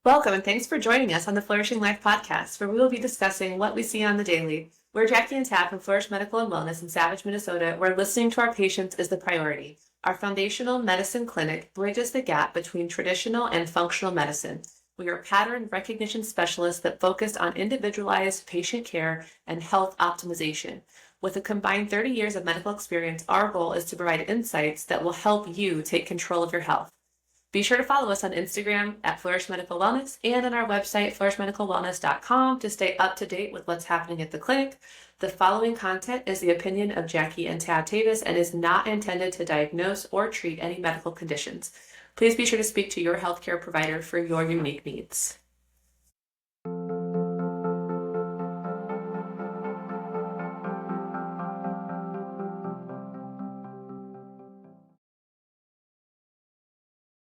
Welcome and thanks for joining us on the Flourishing Life podcast, where we will be discussing what we see on the daily. We're Jackie and Tad from Flourish Medical Wellness in Savage, Minnesota, where listening to our patients is the priority. Our foundational medicine clinic bridges the gap between traditional and functional medicine. We are pattern recognition specialists that focus on individualized patient care and health optimization. With a combined 30 years of medical experience, our goal is to provide insights that will help you take control of your health. Be sure to follow us on Instagram at Flourish Medical Wellness and on our website, flourishmedicalwellness.com, to stay up to date with what's happening at the clinic. The following content is the opinion of Jackie and Tad Tewes and is not intended to diagnose or treat any medical conditions. Please be sure to speak to your healthcare provider for your unique needs.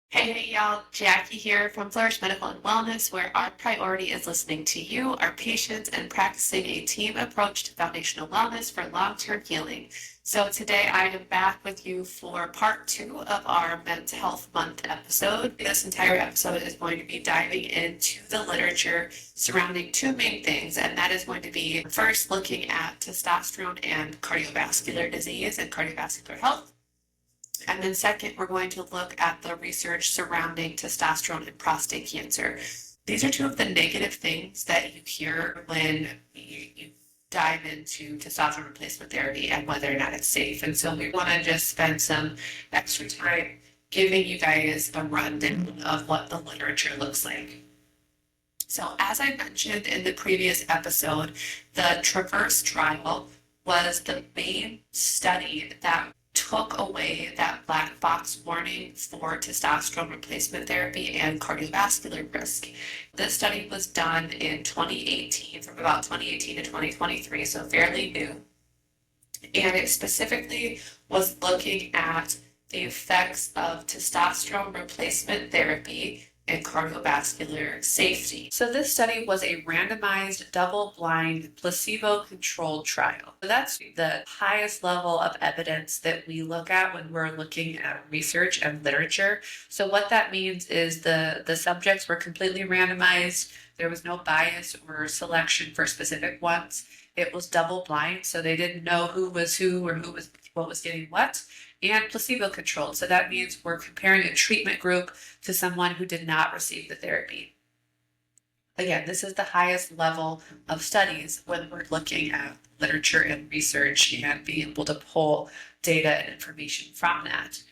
Hey y'all, Jackie here from Flourish Medical and Wellness, where our priority is listening to you, our patients, and practicing a team approach to foundational wellness for long-term healing. So today I am back with you for part 2 of our Men's Health Month episode. This entire episode is going to be diving into the literature surrounding two main things, and that is going to be first looking at testosterone and cardiovascular disease and cardiovascular health. And then second, we're going to look at the research surrounding testosterone and prostate cancer. These are two of the negative things that you hear when you dive into testosterone replacement therapy and whether or not it's safe. And so we want to just spend some extra time giving you guys a rundown of what the literature looks like. So as I mentioned in the previous episode, the Traverse trial was the main study that took away that black box warning for testosterone replacement therapy and cardiovascular risk. This study was done in 2018, from about 2018 to 2023, so fairly new. And it specifically was looking at the effects of testosterone replacement therapy and cardiovascular safety. So this study was a randomized, double-blind, placebo-controlled trial. So that's the highest level of evidence that we look at when we're looking at research and literature. So what that means is the subjects were completely randomized. There was no bias or selection for specific ones. It was double-blind, so they didn't know who was who or what was getting what, and placebo-controlled. So that means we're comparing a treatment group to someone who did not receive the therapy. Again, this is the highest level of studies when we're looking at literature and research and being able to pull data and information from that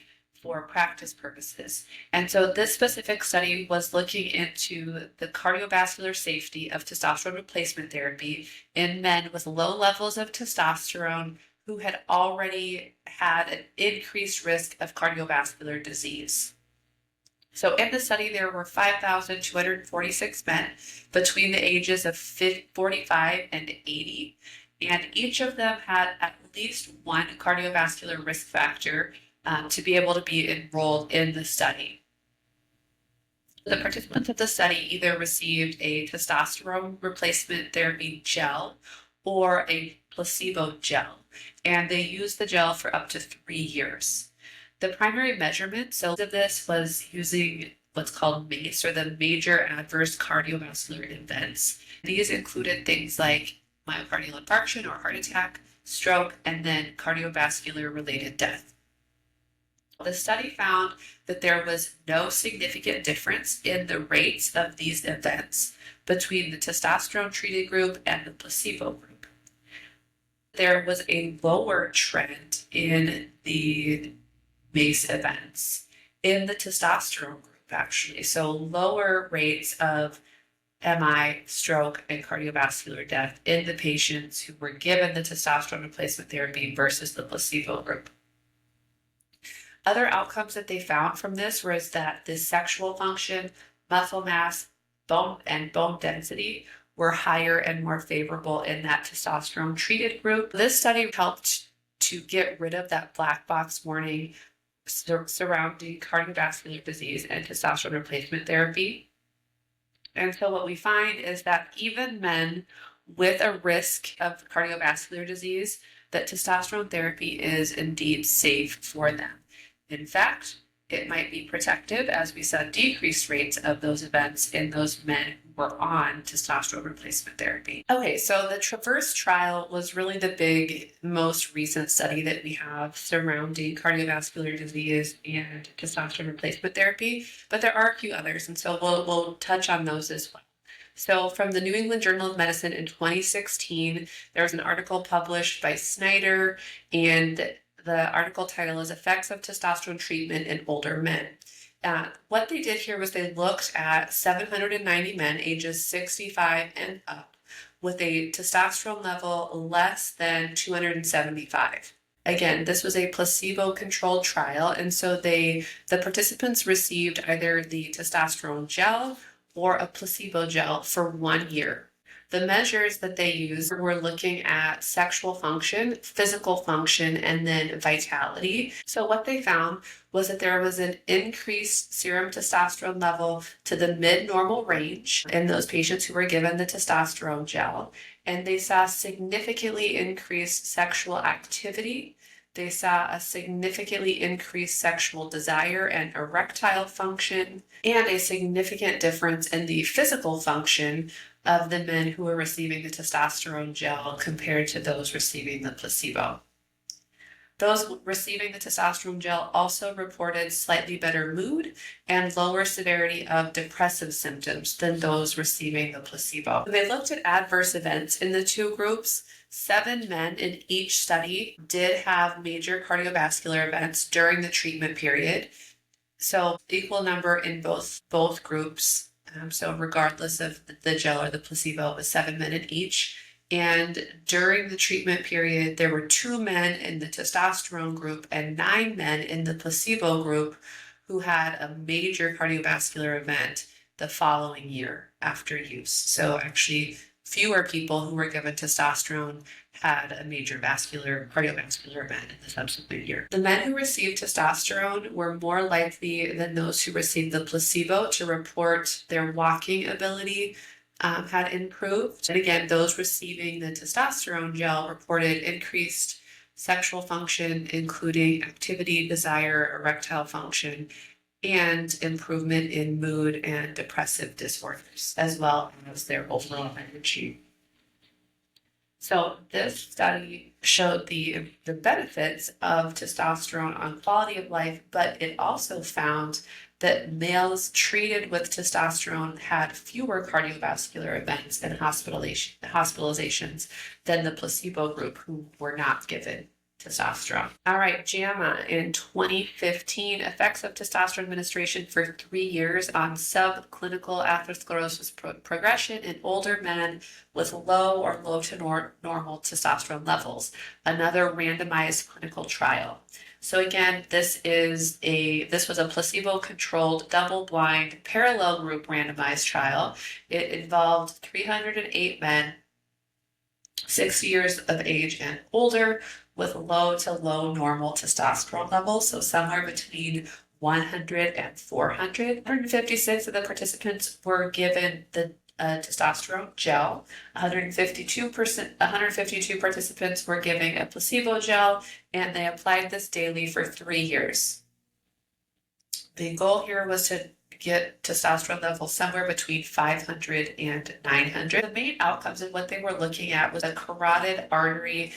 for practice purposes. And so this specific study was looking into the cardiovascular safety of testosterone replacement therapy in men with low levels of testosterone who had already had an increased risk of cardiovascular disease. So in the study, there were 5,246 men between the ages of 45 and 80, and each of them had at least one cardiovascular risk factor to be able to be enrolled in the study. The participants of the study either received a testosterone replacement therapy gel or a placebo gel, and they used the gel for up to 3 years. The primary measurement of this was using what's called MACE, or the Major Adverse Cardiovascular Events. These included things like myocardial infarction or heart attack, stroke, and then cardiovascular related death. The study found that there was no significant difference in the rates of these events between the testosterone treated group and the placebo group. There was a lower trend in the MACE events in the testosterone group, actually. So lower rates of MI, stroke, and cardiovascular death in the patients who were given the testosterone replacement therapy versus the placebo group. Other outcomes that they found from this was that the sexual function, muscle mass, bone density were higher and more favorable in that testosterone treated group. This study helped to get rid of that black box warning surrounding cardiovascular disease and testosterone replacement therapy. And so what we find is that even men with a risk of cardiovascular disease, that testosterone therapy is indeed safe for them. In fact, it might be protective, as we saw decreased rates of those events in those men who were on testosterone replacement therapy. Okay, so the Traverse trial was really the big, most recent study that we have surrounding cardiovascular disease and testosterone replacement therapy, but there are a few others, and so we'll touch on those as well. So from the New England Journal of Medicine in 2016, there was an article published by Snyder, and the article title is Effects of Testosterone Treatment in Older Men. What they did here was they looked at 790 men ages 65 and up with a testosterone level less than 275. Again, this was a placebo-controlled trial, and so the participants received either the testosterone gel or a placebo gel for 1 year. The measures that they used were looking at sexual function, physical function, and then vitality. So what they found was that there was an increased serum testosterone level to the mid-normal range in those patients who were given the testosterone gel. And they saw significantly increased sexual activity. They saw a significantly increased sexual desire and erectile function, and a significant difference in the physical function of the men who were receiving the testosterone gel compared to those receiving the placebo. Those receiving the testosterone gel also reported slightly better mood and lower severity of depressive symptoms than those receiving the placebo. They looked at adverse events in the two groups. 7 men in each study did have major cardiovascular events during the treatment period. So equal number in both groups. So regardless of the gel or the placebo, it was 7 men in each. And during the treatment period, there were 2 men in the testosterone group and 9 men in the placebo group who had a major cardiovascular event the following year after use. So actually, fewer people who were given testosterone had a major cardiovascular event in the subsequent year. The men who received testosterone were more likely than those who received the placebo to report their walking ability had improved. And again, those receiving the testosterone gel reported increased sexual function, including activity, desire, erectile function, and improvement in mood and depressive disorders, as well as their overall energy. So this study showed the benefits of testosterone on quality of life, but it also found that males treated with testosterone had fewer cardiovascular events and hospitalizations than the placebo group who were not given testosterone. All right, JAMA in 2015, effects of testosterone administration for 3 years on subclinical atherosclerosis progression in older men with low or low to normal testosterone levels. Another randomized clinical trial. So again, this was a placebo-controlled, double-blind, parallel group randomized trial. It involved 308 men, 60 years of age and older, with low to low normal testosterone levels, so somewhere between 100 and 400. 156 of the participants were given the testosterone gel. 152 participants were given a placebo gel, and they applied this daily for 3 years. The goal here was to get testosterone levels somewhere between 500 and 900. The main outcomes and what they were looking at was a carotid artery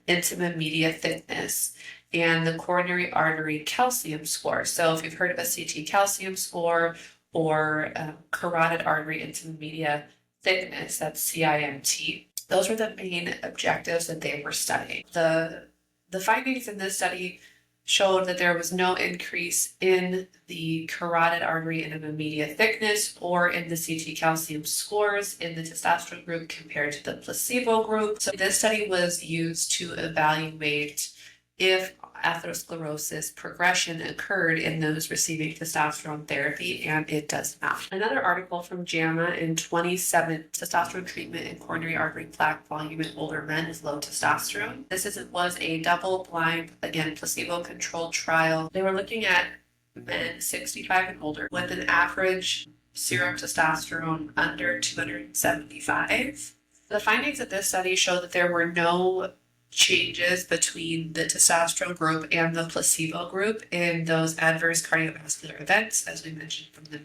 intima media thickness and the coronary artery calcium score. So if you've heard of a CT calcium score or carotid artery intima media thickness, that's CIMT, those were the main objectives that they were studying. The findings in this study showed that there was no increase in the carotid artery intima media thickness or in the CT calcium scores in the testosterone group compared to the placebo group. So this study was used to evaluate if atherosclerosis progression occurred in those receiving testosterone therapy, and it does not. Another article from JAMA in 27, testosterone treatment in coronary artery plaque volume in older men is low testosterone. This was a double-blind, again, placebo-controlled trial. They were looking at men 65 and older with an average serum testosterone under 275. The findings of this study show that there were no changes between the testosterone group and the placebo group in those adverse cardiovascular events, as we mentioned from the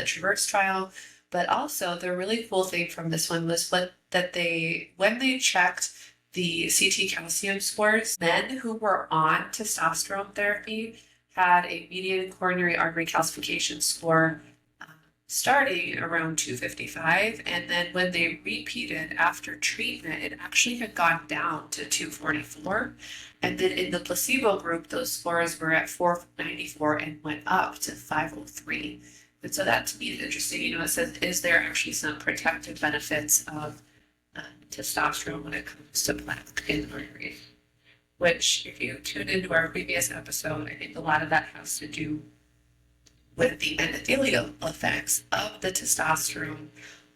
Traverse trial. But also, the really cool thing from this one was when they checked the CT calcium scores, men who were on testosterone therapy had a median coronary artery calcification score starting around 255, and then when they repeated after treatment, it actually had gone down to 244. And then in the placebo group, those scores were at 494 and went up to 503. And so that to me is interesting. It says, is there actually some protective benefits of testosterone when it comes to plaque in arteries? Which, if you tuned into our previous episode, I think a lot of that has to do with the endothelial effects of the testosterone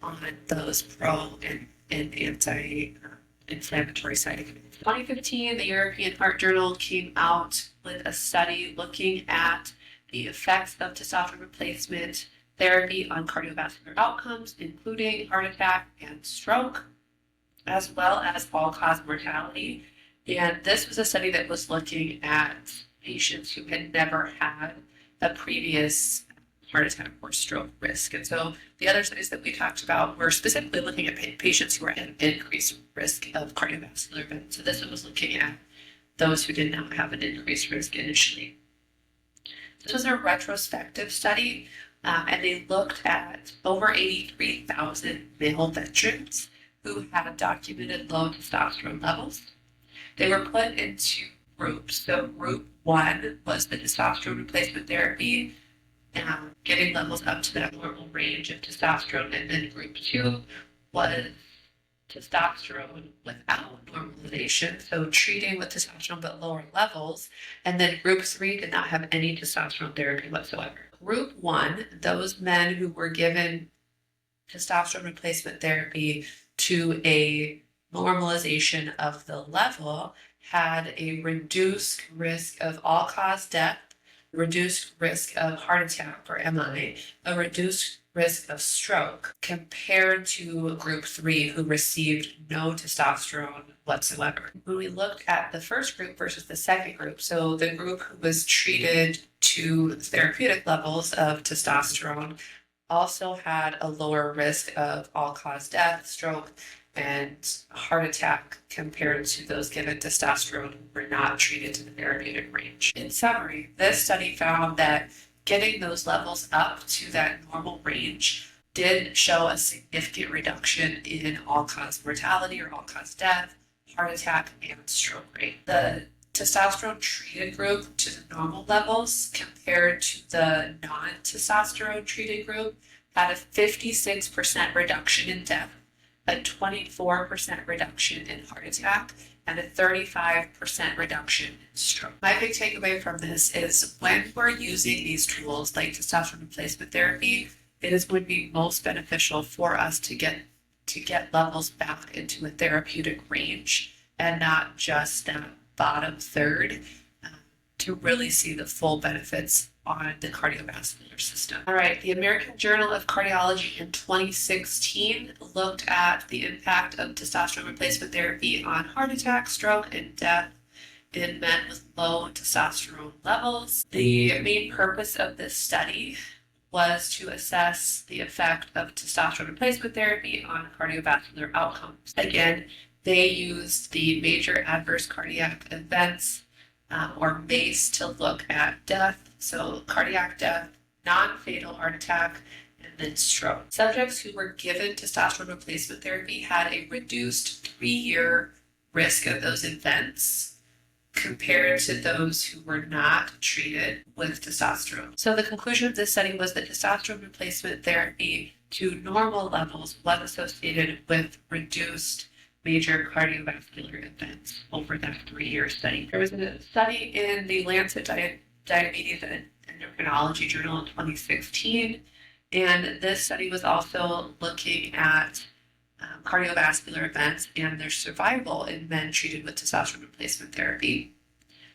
on those pro and anti-inflammatory cytokines. In 2015, the European Heart Journal came out with a study looking at the effects of testosterone replacement therapy on cardiovascular outcomes, including heart attack and stroke, as well as all-cause mortality. And this was a study that was looking at patients who had never had a previous heart attack or stroke risk. And so the other studies that we talked about were specifically looking at patients who were at an increased risk of cardiovascular events. So this one was looking at those who did not have an increased risk initially. This was a retrospective study, and they looked at over 83,000 male veterans who had documented low testosterone levels. They were put into groups. So group 1 was the testosterone replacement therapy, getting levels up to that normal range of testosterone. And then group 2 was testosterone without normalization, so treating with testosterone but lower levels. And then group 3 did not have any testosterone therapy whatsoever. Group 1, those men who were given testosterone replacement therapy to a normalization of the level, had a reduced risk of all-cause death, reduced risk of heart attack or MI, a reduced risk of stroke compared to group 3 who received no testosterone whatsoever. When we looked at the first group versus the second group, so the group who was treated to therapeutic levels of testosterone also had a lower risk of all-cause death, stroke, and heart attack compared to those given testosterone who were not treated to the therapeutic range. In summary, this study found that getting those levels up to that normal range did show a significant reduction in all-cause mortality or all-cause death, heart attack, and stroke rate. The testosterone treated group to the normal levels compared to the non-testosterone treated group had a 56% reduction in death, a 24% reduction in heart attack, and a 35% reduction in stroke. My big takeaway from this is when we're using these tools like testosterone replacement therapy, it is going to be most beneficial for us to get levels back into a therapeutic range and not just that bottom third, to really see the full benefits on the cardiovascular system. All right, the American Journal of Cardiology in 2016 looked at the impact of testosterone replacement therapy on heart attack, stroke, and death in men with low testosterone levels. The main purpose of this study was to assess the effect of testosterone replacement therapy on cardiovascular outcomes. Again, they used the major adverse cardiac events, or MACE, to look at death, so cardiac death, non-fatal heart attack, and then stroke. Subjects who were given testosterone replacement therapy had a reduced 3-year risk of those events compared to those who were not treated with testosterone. So the conclusion of this study was that testosterone replacement therapy to normal levels was associated with reduced major cardiovascular events over that 3-year study. There was a study in the Lancet Diabetes and Endocrinology Journal in 2016, and this study was also looking at cardiovascular events and their survival in men treated with testosterone replacement therapy.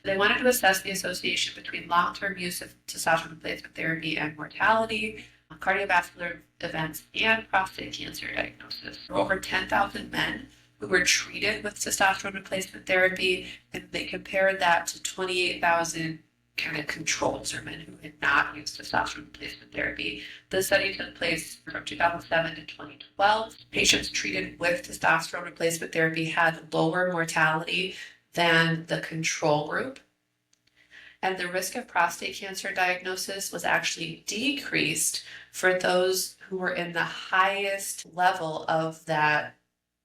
They wanted to assess the association between long-term use of testosterone replacement therapy and mortality, cardiovascular events, and prostate cancer diagnosis. For over 10,000 men who were treated with testosterone replacement therapy, and they compared that to 28,000 kind of controls, or men who had not used testosterone replacement therapy. The study took place from 2007 to 2012. Patients treated with testosterone replacement therapy had lower mortality than the control group, and the risk of prostate cancer diagnosis was actually decreased for those who were in the highest level of that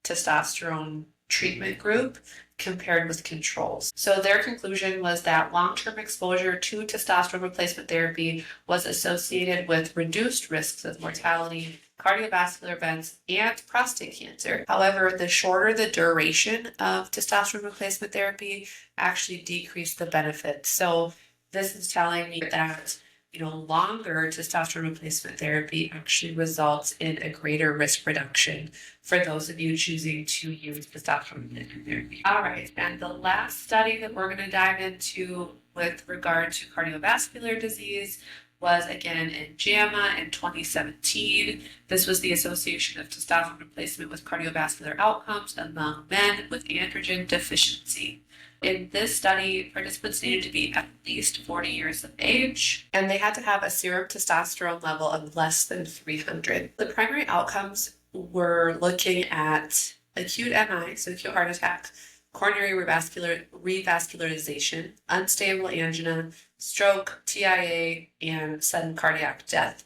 testosterone treatment group compared with controls. So their conclusion was that long-term exposure to testosterone replacement therapy was associated with reduced risks of mortality, cardiovascular events, and prostate cancer. However, the shorter the duration of testosterone replacement therapy actually decreased the benefits. So this is telling me that longer testosterone replacement therapy actually results in a greater risk reduction for those of you choosing to use testosterone replacement therapy. All right, and the last study that we're going to dive into with regard to cardiovascular disease was again in JAMA in 2017. This was the association of testosterone replacement with cardiovascular outcomes among men with androgen deficiency. In this study, participants needed to be at least 40 years of age, and they had to have a serum testosterone level of less than 300. The primary outcomes were looking at acute MI, so acute heart attack, coronary revascularization, unstable angina, stroke, TIA, and sudden cardiac death.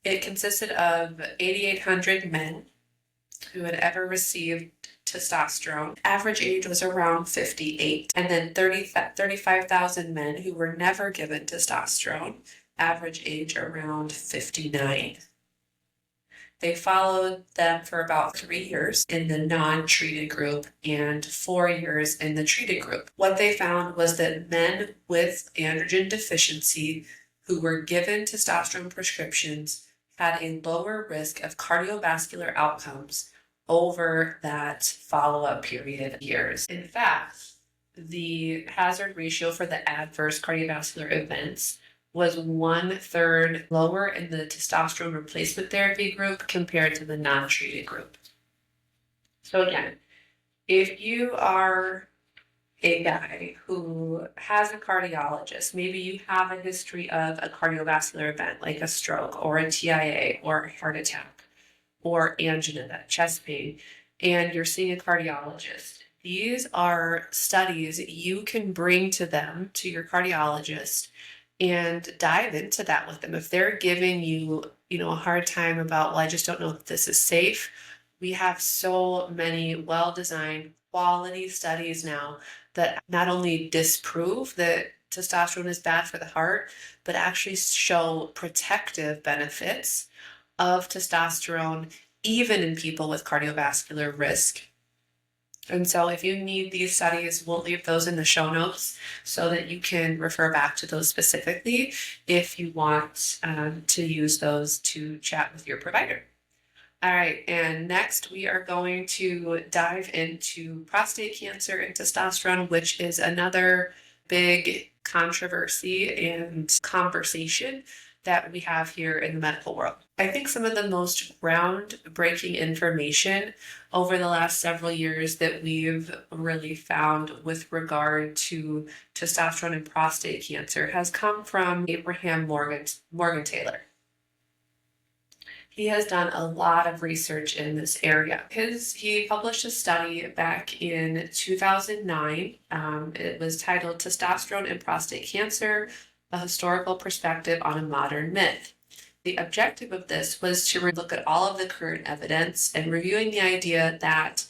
It consisted of 8,800 men who had ever received testosterone. Average age was around 58. And then 35,000 men who were never given testosterone. Average age around 59. They followed them for about 3 years in the non-treated group and 4 years in the treated group. What they found was that men with androgen deficiency who were given testosterone prescriptions had a lower risk of cardiovascular outcomes over that follow-up period of years. In fact, the hazard ratio for the adverse cardiovascular events was 1/3 lower in the testosterone replacement therapy group compared to the non-treated group. So again, if you are a guy who has a cardiologist, maybe you have a history of a cardiovascular event like a stroke or a TIA or a heart attack, or angina, that chest pain, and you're seeing a cardiologist. These are studies you can bring to them, to your cardiologist, and dive into that with them. If they're giving you, a hard time about, well, I just don't know if this is safe, we have so many well-designed quality studies now that not only disprove that testosterone is bad for the heart, but actually show protective benefits of testosterone, even in people with cardiovascular risk. And so if you need these studies, we'll leave those in the show notes so that you can refer back to those specifically if you want to use those to chat with your provider. All right, and next we are going to dive into prostate cancer and testosterone, which is another big controversy and conversation that we have here in the medical world. I think some of the most groundbreaking information over the last several years that we've really found with regard to testosterone and prostate cancer has come from Abraham Morgan-Taylor. He has done a lot of research in this area. He published a study back in 2009. It was titled Testosterone and Prostate Cancer, a Historical Perspective on a Modern Myth. The objective of this was to look at all of the current evidence and reviewing the idea that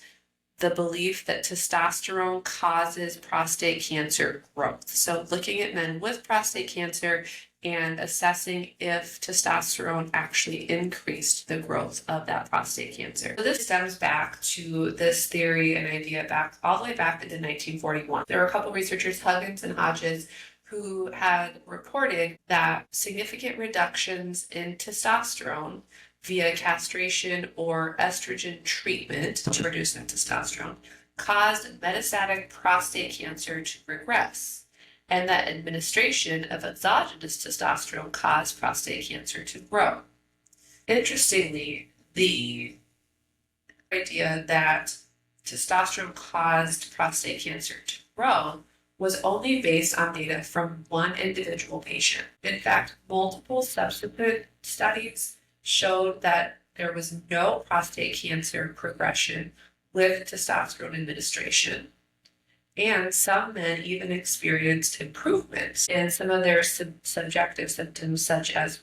the belief that testosterone causes prostate cancer growth. So looking at men with prostate cancer and assessing if testosterone actually increased the growth of that prostate cancer. So this stems back to this theory and idea all the way back into 1941. There were a couple researchers, Huggins and Hodges, who had reported that significant reductions in testosterone via castration or estrogen treatment to reduce that testosterone caused metastatic prostate cancer to progress, and that administration of exogenous testosterone caused prostate cancer to grow. Interestingly, the idea that testosterone caused prostate cancer to grow was only based on data from one individual patient. In fact, multiple subsequent studies showed that there was no prostate cancer progression with testosterone administration. And some men even experienced improvements in some of their subjective symptoms, such as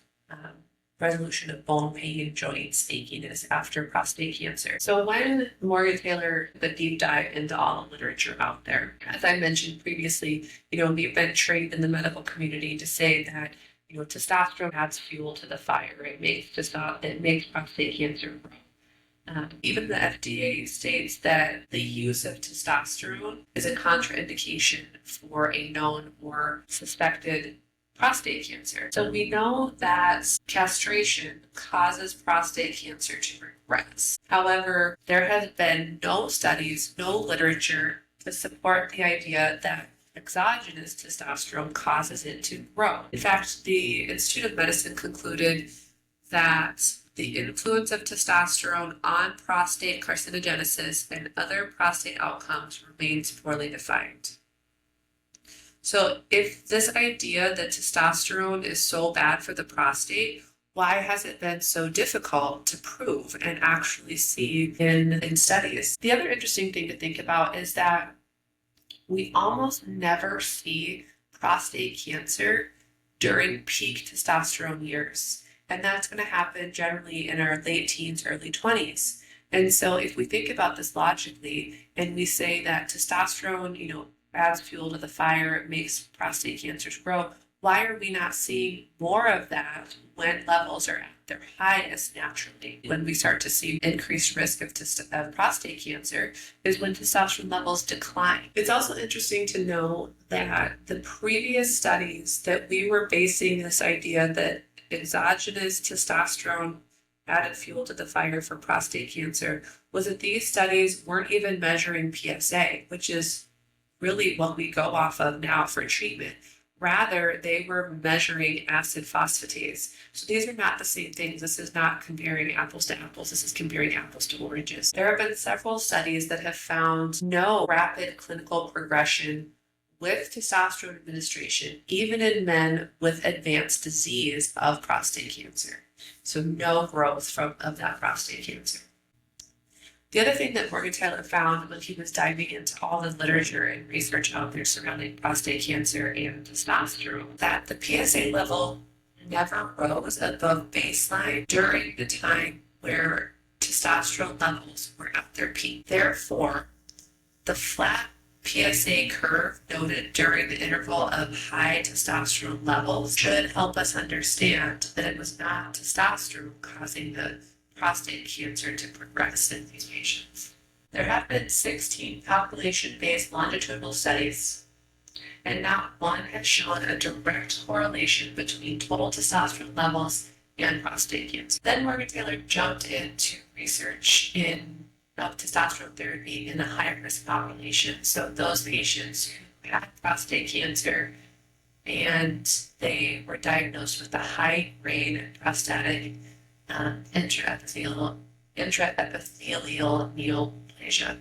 resolution of bone pain, joints, achiness after prostate cancer. So when Morgan Taylor did a deep dive into all the literature out there, as I mentioned previously, we've been trained in the medical community to say that testosterone adds fuel to the fire. It makes prostate cancer grow. Even the FDA states that the use of testosterone is a contraindication for a known or suspected prostate cancer. So we know that castration causes prostate cancer to progress. However, there has been no studies, no literature to support the idea that exogenous testosterone causes it to grow. In fact, the Institute of Medicine concluded that the influence of testosterone on prostate carcinogenesis and other prostate outcomes remains poorly defined. So if this idea that testosterone is so bad for the prostate, why has it been so difficult to prove and actually see in studies? The other interesting thing to think about is that we almost never see prostate cancer during peak testosterone years. And that's going to happen generally in our late teens, early 20s. And so if we think about this logically and we say that testosterone, adds fuel to the fire, it makes prostate cancers grow, why are we not seeing more of that when levels are at their highest naturally? When we start to see increased risk of prostate cancer is when testosterone levels decline. It's also interesting to know that the previous studies that we were basing this idea that exogenous testosterone added fuel to the fire for prostate cancer was that these studies weren't even measuring PSA, which is really what we go off of now for treatment. Rather, they were measuring acid phosphatase. So these are not the same things. This is not comparing apples to apples. This is comparing apples to oranges. There have been several studies that have found no rapid clinical progression with testosterone administration, even in men with advanced disease of prostate cancer. So no growth of that prostate cancer. The other thing that Morgan Taylor found when he was diving into all the literature and research out there surrounding prostate cancer and testosterone, that the PSA level never rose above baseline during the time where testosterone levels were at their peak. Therefore, the flat PSA curve noted during the interval of high testosterone levels should help us understand that it was not testosterone causing the prostate cancer to progress in these patients. There have been 16 population-based longitudinal studies, and not one has shown a direct correlation between total testosterone levels and prostate cancer. Then Morgan Taylor jumped into research in testosterone therapy in a high-risk population. So those patients who had prostate cancer and they were diagnosed with a high-grade prostatic intraepithelial neoplasia.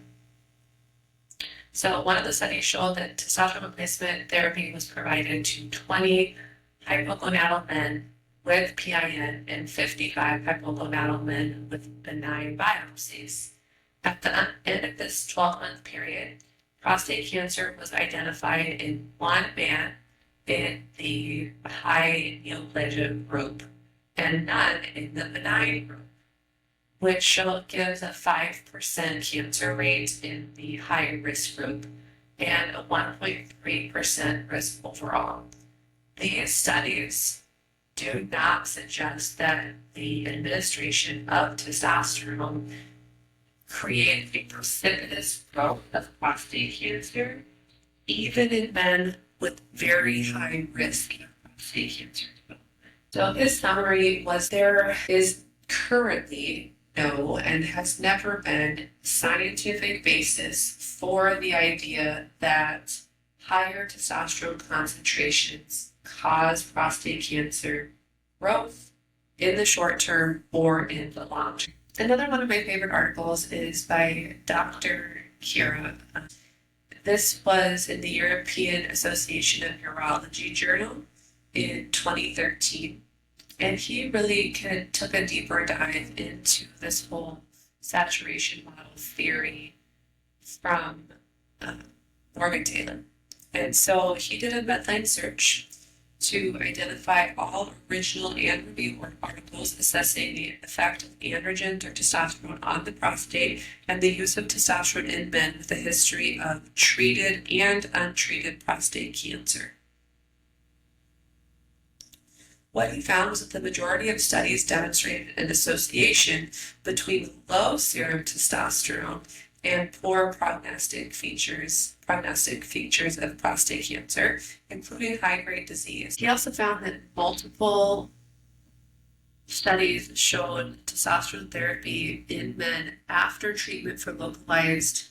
So one of the studies showed that testosterone replacement therapy was provided to 20 hypogonadal men with PIN and 55 hypogonadal men with benign biopsies. At the end of this 12-month period, prostate cancer was identified in one man in the high neoplasia group and none in the benign group, which gives a 5% cancer rate in the high risk group and a 1.3% risk overall. These studies do not suggest that the administration of testosterone creates a precipitous growth of prostate cancer, even in men with very high risk of prostate cancer. So his summary was there is currently no and has never been scientific basis for the idea that higher testosterone concentrations cause prostate cancer growth in the short term or in the long term. Another one of my favorite articles is by Dr. Kira. This was in the European Association of Urology journal in 2013. And he really took a deeper dive into this whole saturation model theory from Morgan Taylor. And so he did a Medline search to identify all original and reviewed articles assessing the effect of androgens or testosterone on the prostate and the use of testosterone in men with a history of treated and untreated prostate cancer. What he found was that the majority of studies demonstrated an association between low serum testosterone and poor prognostic features of prostate cancer, including high-grade disease. He also found that multiple studies showed testosterone therapy in men after treatment for localized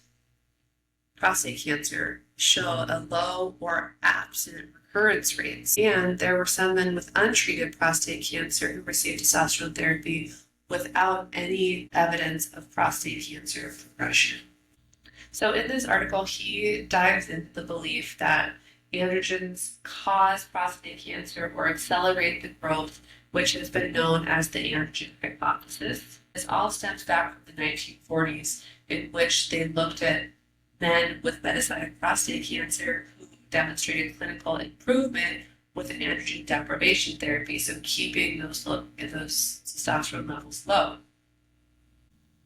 prostate cancer show a low or absent recurrence rates. And there were some men with untreated prostate cancer who received testosterone therapy without any evidence of prostate cancer progression. So in this article, he dives into the belief that androgens cause prostate cancer or accelerate the growth, which has been known as the androgen hypothesis. This all stems back from the 1940s, in which they looked at men with metastatic prostate cancer who demonstrated clinical improvement with an androgen deprivation therapy, so keeping those testosterone levels low.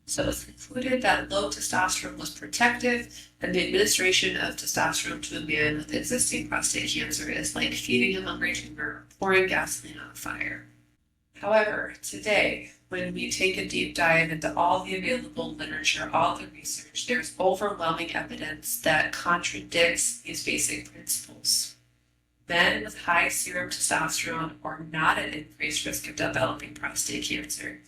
So it's concluded that low testosterone was protective, and the administration of testosterone to a man with existing prostate cancer is like feeding a hungry tumor or pouring gasoline on a fire. However, today, when we take a deep dive into all the available literature, all the research, there's overwhelming evidence that contradicts these basic principles. Men with high serum testosterone are not at increased risk of developing prostate cancer.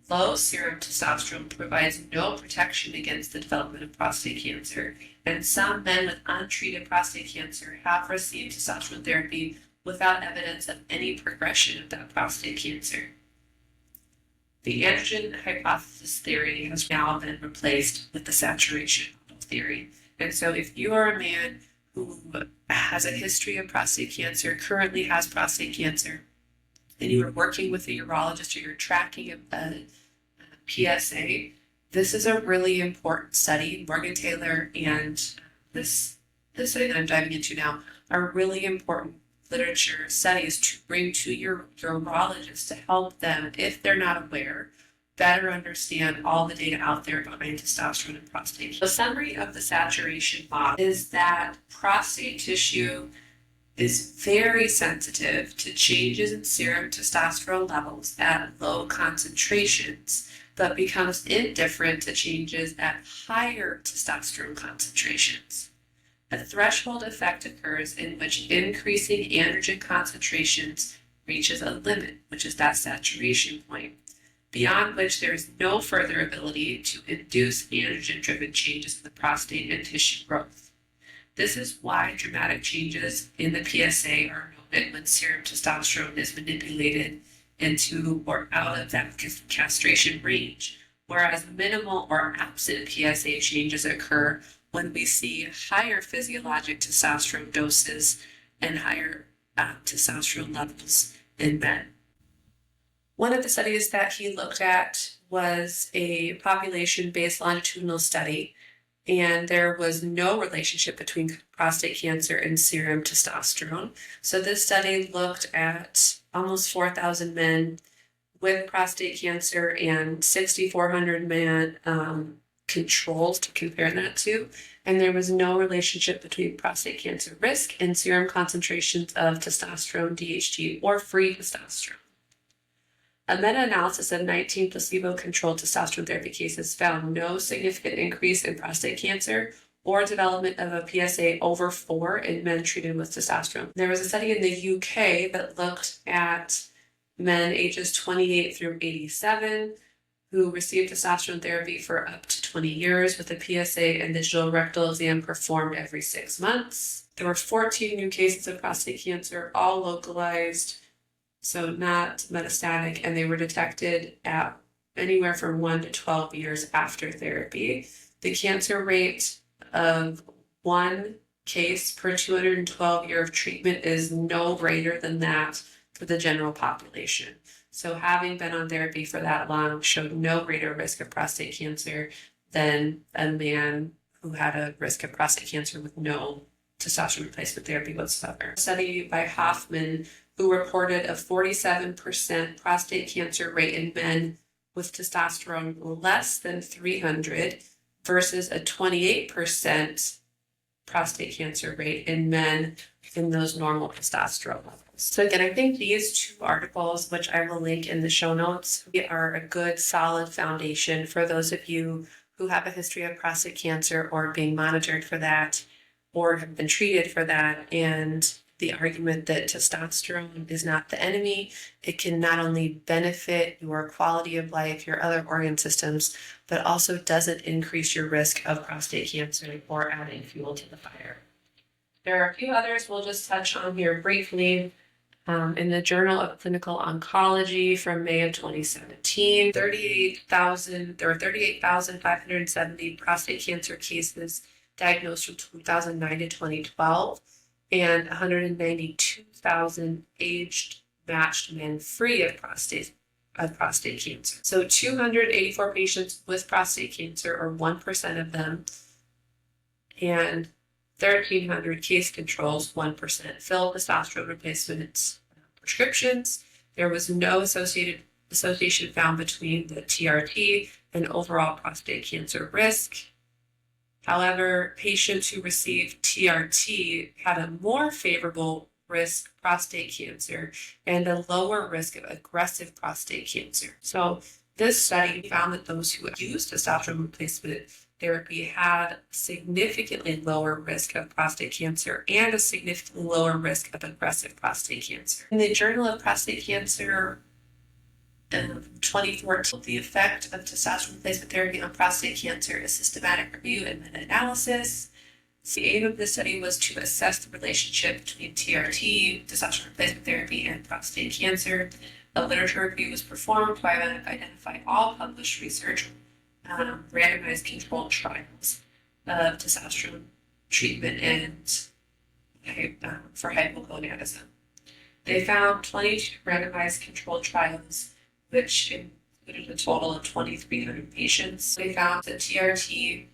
Low serum testosterone provides no protection against the development of prostate cancer, and some men with untreated prostate cancer have received testosterone therapy without evidence of any progression of that prostate cancer. The androgen hypothesis theory has now been replaced with the saturation model theory. And so if you are a man who has a history of prostate cancer, currently has prostate cancer, and you are working with a urologist or you're tracking a PSA, this is a really important study. Morgan Taylor and this study that I'm diving into now are really important literature studies to bring to your urologist to help them, if they're not aware, better understand all the data out there behind testosterone and prostate. The summary of the saturation model is that prostate tissue is very sensitive to changes in serum testosterone levels at low concentrations, but becomes indifferent to changes at higher testosterone concentrations. A threshold effect occurs in which increasing androgen concentrations reaches a limit, which is that saturation point, beyond which there is no further ability to induce androgen-driven changes in the prostate and tissue growth. This is why dramatic changes in the PSA are noted when serum testosterone is manipulated into or out of that castration range, whereas minimal or absent PSA changes occur when we see higher physiologic testosterone doses and higher testosterone levels in men. One of the studies that he looked at was a population-based longitudinal study, and there was no relationship between prostate cancer and serum testosterone. So this study looked at almost 4,000 men with prostate cancer and 6,400 men controls to compare that to, and there was no relationship between prostate cancer risk and serum concentrations of testosterone, DHT, or free testosterone. A meta-analysis of 19 placebo-controlled testosterone therapy cases found no significant increase in prostate cancer or development of a PSA over 4 in men treated with testosterone. There was a study in the UK that looked at men ages 28 through 87 who received testosterone therapy for up to 20 years with a PSA and digital rectal exam performed every 6 months. There were 14 new cases of prostate cancer, all localized, so not metastatic, and they were detected at anywhere from 1 to 12 years after therapy. The cancer rate of 1 case per 212 year of treatment is no greater than that for the general population. So having been on therapy for that long showed no greater risk of prostate cancer than a man who had a risk of prostate cancer with no testosterone replacement therapy whatsoever. A study by Hoffman, who reported a 47% prostate cancer rate in men with testosterone less than 300 versus a 28% prostate cancer rate in men in those normal testosterone levels. So again, I think these 2 articles, which I will link in the show notes, are a good solid foundation for those of you who have a history of prostate cancer or being monitored for that or have been treated for that. And the argument that testosterone is not the enemy. It can not only benefit your quality of life, your other organ systems, but also doesn't increase your risk of prostate cancer or adding fuel to the fire. There are a few others we'll just touch on here briefly. In the Journal of Clinical Oncology from May of 2017, there were 38,570 prostate cancer cases diagnosed from 2009 to 2012, and 192,000 aged matched men free of prostate cancer. So 284 patients with prostate cancer, or 1% of them, and 1,300 case controls, 1%, filled testosterone replacement prescriptions. There was no association found between the TRT and overall prostate cancer risk. However, patients who received TRT had a more favorable risk prostate cancer and a lower risk of aggressive prostate cancer. So this study found that those who used testosterone replacement therapy had significantly lower risk of prostate cancer and a significantly lower risk of aggressive prostate cancer. In the Journal of Prostate Cancer in 2014, the effect of testosterone replacement therapy on prostate cancer, a systematic review and meta-analysis. The aim of this study was to assess the relationship between TRT, testosterone replacement therapy, and prostate cancer. A literature review was performed to identify all published research randomized controlled trials of testosterone treatment and for hypogonadism. They found 22 randomized controlled trials, which included a total of 2,300 patients. They found that TRT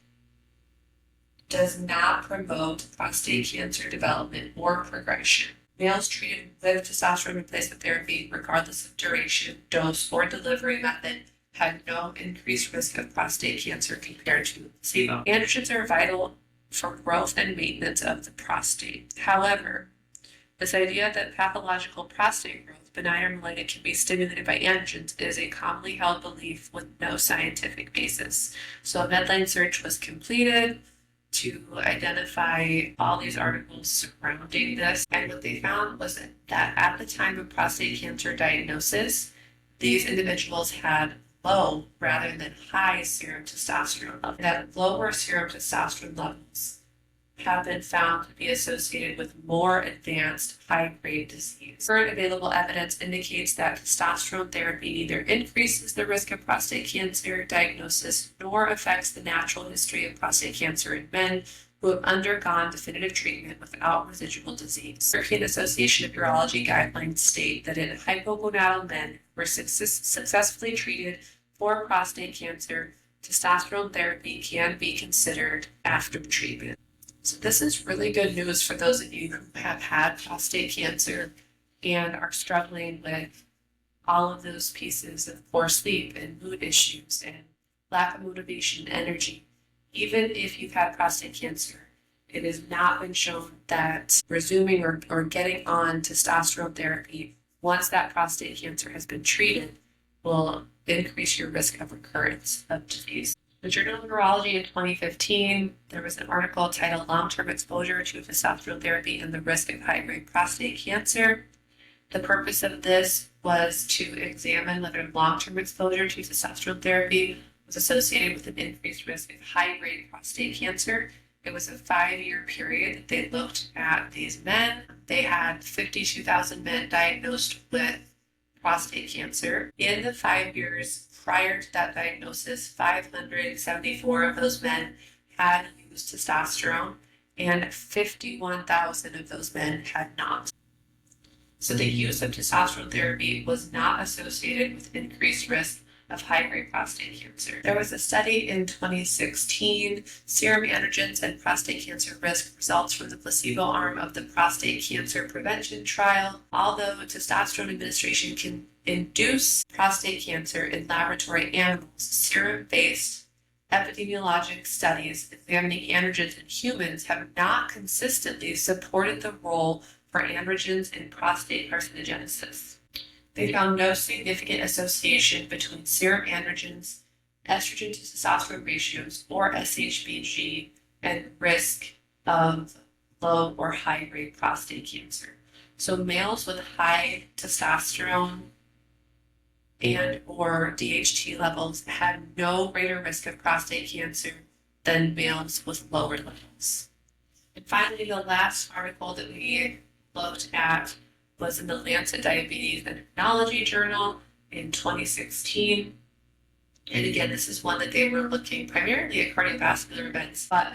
does not promote prostate cancer development or progression. Males treated with testosterone replacement therapy, regardless of duration, dose, or delivery method, had no increased risk of prostate cancer compared to placebo. Androgens are vital for growth and maintenance of the prostate. However, this idea that pathological prostate growth, benign or malignant, can be stimulated by androgens is a commonly held belief with no scientific basis. So a Medline search was completed to identify all these articles surrounding this, and what they found was that at the time of prostate cancer diagnosis, these individuals had low rather than high serum testosterone levels. That lower serum testosterone levels have been found to be associated with more advanced high-grade disease. Current available evidence indicates that testosterone therapy neither increases the risk of prostate cancer diagnosis nor affects the natural history of prostate cancer in men who have undergone definitive treatment without residual disease. The European Association of Urology guidelines state that in hypogonadal men who were successfully treated for prostate cancer, testosterone therapy can be considered after treatment. So this is really good news for those of you who have had prostate cancer and are struggling with all of those pieces of poor sleep and mood issues and lack of motivation and energy. Even if you've had prostate cancer, it has not been shown that resuming or getting on testosterone therapy once that prostate cancer has been treated will increase your risk of recurrence of disease. The Journal of Urology in 2015, there was an article titled Long-Term Exposure to Testosterone Therapy and the Risk of High-Grade Prostate Cancer. The purpose of this was to examine whether long-term exposure to testosterone therapy was associated with an increased risk of high-grade prostate cancer. It was a 5-year period that they looked at these men. They had 52,000 men diagnosed with prostate cancer. In the 5 years prior to that diagnosis, 574 of those men had used testosterone, and 51,000 of those men had not. So the use of testosterone therapy was not associated with increased risk of high-grade prostate cancer. There was a study in 2016, serum androgens and prostate cancer risk results from the placebo arm of the prostate cancer prevention trial. Although testosterone administration can induce prostate cancer in laboratory animals, serum-based epidemiologic studies examining androgens in humans have not consistently supported the role for androgens in prostate carcinogenesis. They found no significant association between serum androgens, estrogen to testosterone ratios, or SHBG, and risk of low or high-grade prostate cancer. So males with high testosterone and or DHT levels had no greater risk of prostate cancer than males with lower levels. And finally, the last article that we looked at was in the Lancet Diabetes and Endocrinology Journal in 2016. And again, this is one that they were looking primarily at cardiovascular events, but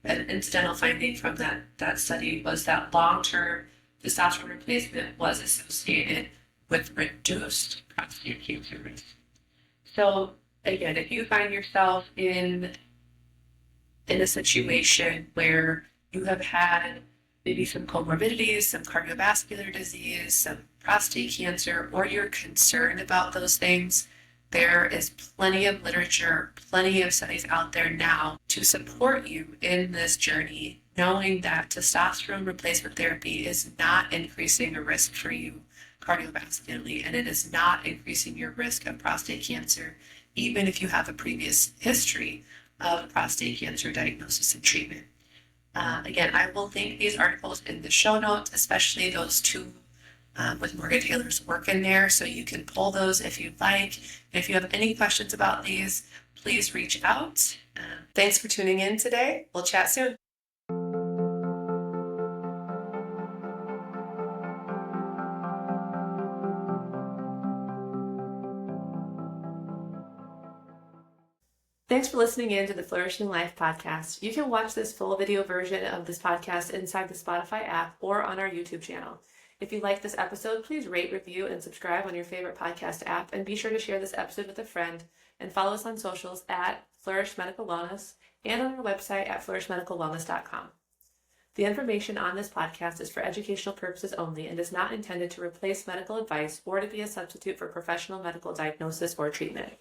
an incidental finding from that study was that long-term testosterone replacement was associated with reduced prostate cancer risk. So again, if you find yourself in a situation where you have had maybe some comorbidities, some cardiovascular disease, some prostate cancer, or you're concerned about those things, there is plenty of literature, plenty of studies out there now to support you in this journey, knowing that testosterone replacement therapy is not increasing a risk for you cardiovascularly, and it is not increasing your risk of prostate cancer, even if you have a previous history of prostate cancer diagnosis and treatment. Again, I will link these articles in the show notes, especially those two with Morgan Taylor's work in there, so you can pull those if you'd like. If you have any questions about these, please reach out. Thanks for tuning in today. We'll chat soon. Thanks for listening in to the Flourishing Life podcast. You can watch this full video version of this podcast inside the Spotify app or on our YouTube channel. If you like this episode, please rate, review, and subscribe on your favorite podcast app, and be sure to share this episode with a friend, and follow us on socials at Flourish Medical Wellness and on our website at flourishmedicalwellness.com. The information on this podcast is for educational purposes only and is not intended to replace medical advice or to be a substitute for professional medical diagnosis or treatment.